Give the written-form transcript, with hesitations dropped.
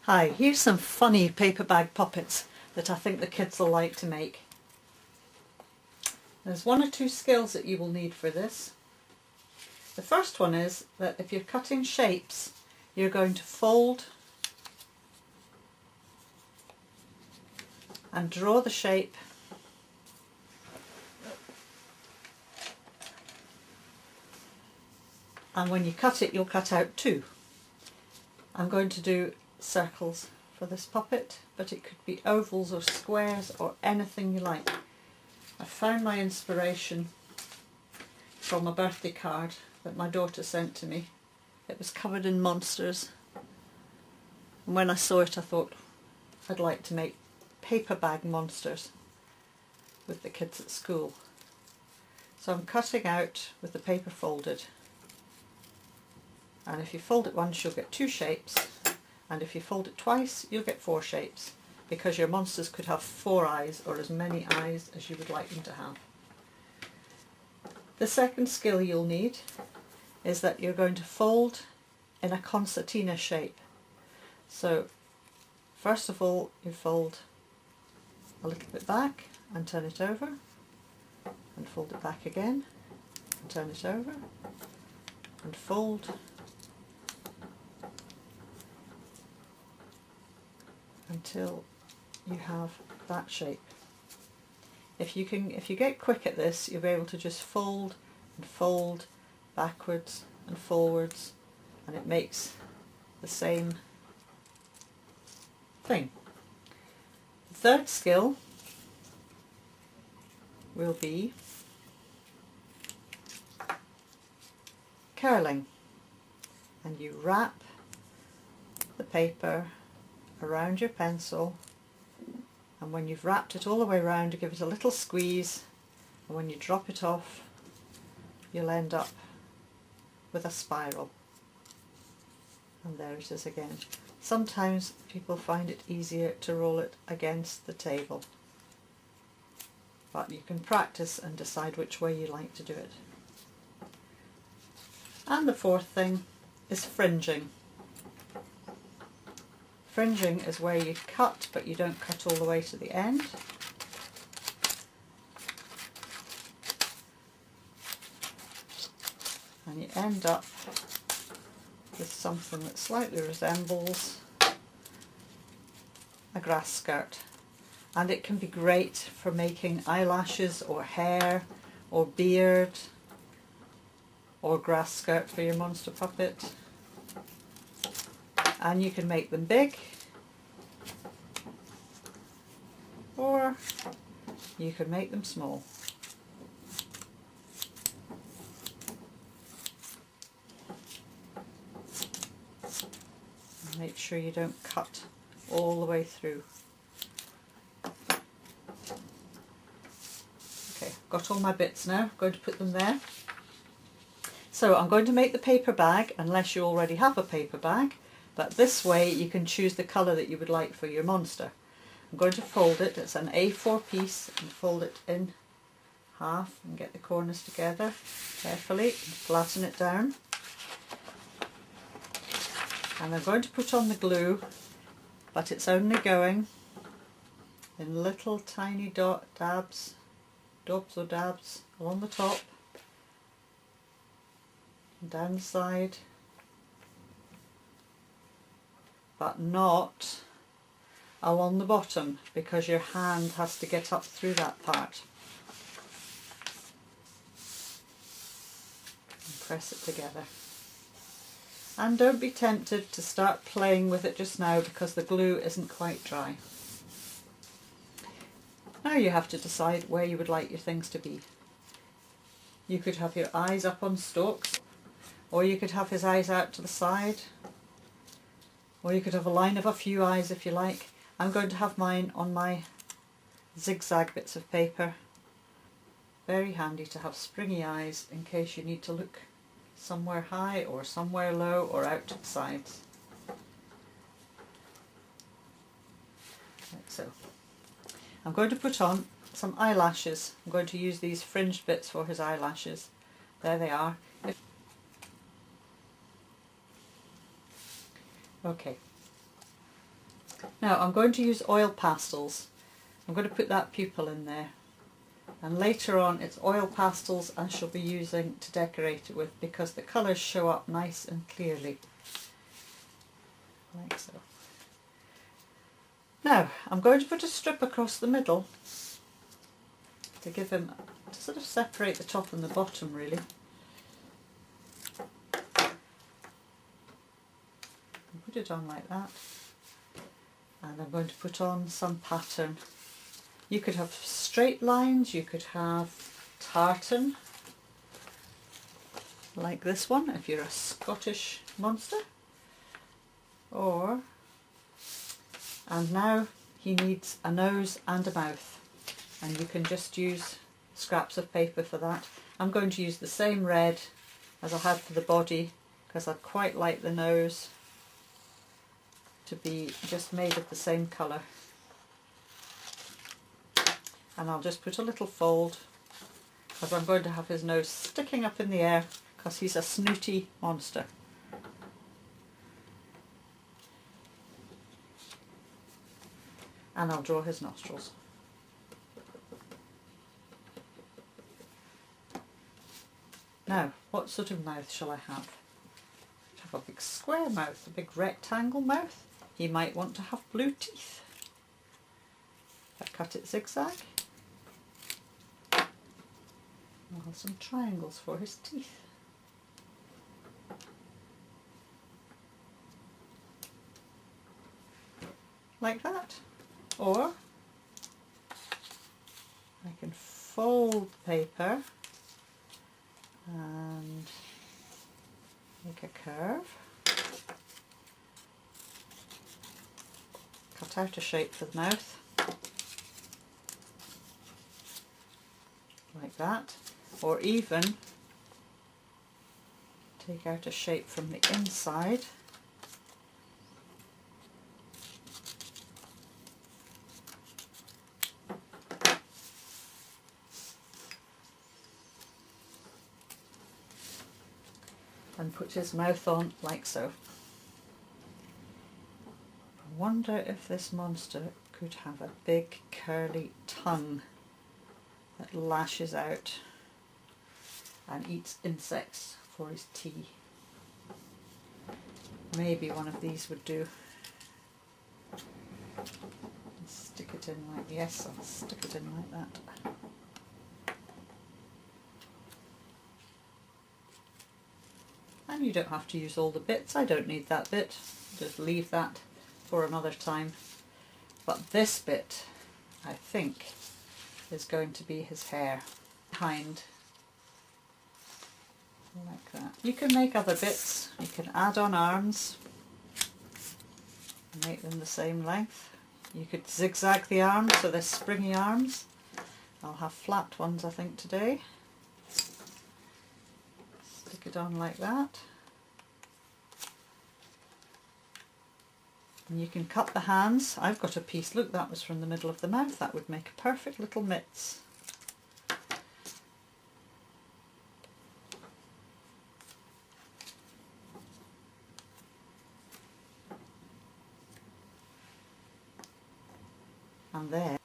Hi, here's some funny paper bag puppets that I think the kids will like to make. There's one or two skills that you will need for this. The first one is that if you're cutting shapes, you're going to fold and draw the shape and when you cut it, you'll cut out two. I'm going to do circles for this puppet, but it could be ovals or squares or anything you like. I found my inspiration from a birthday card that my daughter sent to me. It was covered in monsters, and when I saw it I thought I'd like to make paper bag monsters with the kids at school. So I'm cutting out with the paper folded, and if you fold it once you'll get two shapes, and if you fold it twice you'll get four shapes, because your monsters could have 4 eyes or as many eyes as you would like them to have. The second skill you'll need is that you're going to fold in a concertina shape. So first of all you fold a little bit back and turn it over, and fold it back again and turn it over, and fold until you have that shape. If you get quick at this, you'll be able to just fold and fold backwards and forwards, and it makes the same thing. The third skill will be curling, and you wrap the paper around your pencil, and when you've wrapped it all the way around you give it a little squeeze, and when you drop it off you'll end up with a spiral, and there it is again. Sometimes people find it easier to roll it against the table, but you can practice and decide which way you like to do it. And the fourth thing is fringing. Fringing is where you cut, but you don't cut all the way to the end. And you end up with something that slightly resembles a grass skirt. And it can be great for making eyelashes or hair or beard or grass skirt for your monster puppet. And you can make them big, or you can make them small. Make sure you don't cut all the way through. Okay, got all my bits now. I'm going to put them there. So I'm going to make the paper bag, unless you already have a paper bag. But this way you can choose the colour that you would like for your monster. I'm going to fold it, it's an A4 piece, and fold it in half and get the corners together carefully and flatten it down. And I'm going to put on the glue, but it's only going in little tiny dabs along the top and down the side, but not along the bottom, because your hand has to get up through that part. And press it together. And don't be tempted to start playing with it just now, because the glue isn't quite dry. Now you have to decide where you would like your things to be. You could have your eyes up on stalks, or you could have his eyes out to the side, or you could have a line of a few eyes if you like. I'm going to have mine on my zigzag bits of paper. Very handy to have springy eyes in case you need to look somewhere high or somewhere low or out to the sides. Like so. I'm going to put on some eyelashes. I'm going to use these fringed bits for his eyelashes. There they are. Okay, Now I'm going to use oil pastels. I'm going to put that pupil in there. And later on it's oil pastels I shall be using to decorate it with, because the colours show up nice and clearly. Like so. Now I'm going to put a strip across the middle to give him, to sort of separate the top and the bottom really. Put it on like that. And I'm going to put on some pattern. You could have straight lines, you could have tartan, like this one if you're a Scottish monster. And now he needs a nose and a mouth, and you can just use scraps of paper for that. I'm going to use the same red as I had for the body, because I'd quite like the nose to be just made of the same colour. And I'll just put a little fold, because I'm going to have his nose sticking up in the air, because he's a snooty monster. And I'll draw his nostrils. Now, what sort of mouth shall I have? I have a big square mouth, a big rectangle mouth. He might want to have blue teeth. I cut it zigzag. I'll have some triangles for his teeth. Like that. Or I can fold the paper and make a curve. Cut out a shape for the mouth. Like that. Or even take out a shape from the inside. And put his mouth on like so. I wonder if this monster could have a big curly tongue that lashes out and eats insects for his tea. Maybe one of these would do. Stick it in like, yes, I'll stick it in like that. And you don't have to use all the bits. I don't need that bit. Just leave that for another time. But this bit, I think, is going to be his hair behind. Like that. You can make other bits. You can add on arms. Make them the same length. You could zigzag the arms so they're springy arms. I'll have flat ones I think today. Stick it on like that. And you can cut the hands. I've got a piece, look, that was from the middle of the mouth. That would make a perfect little mitts. And there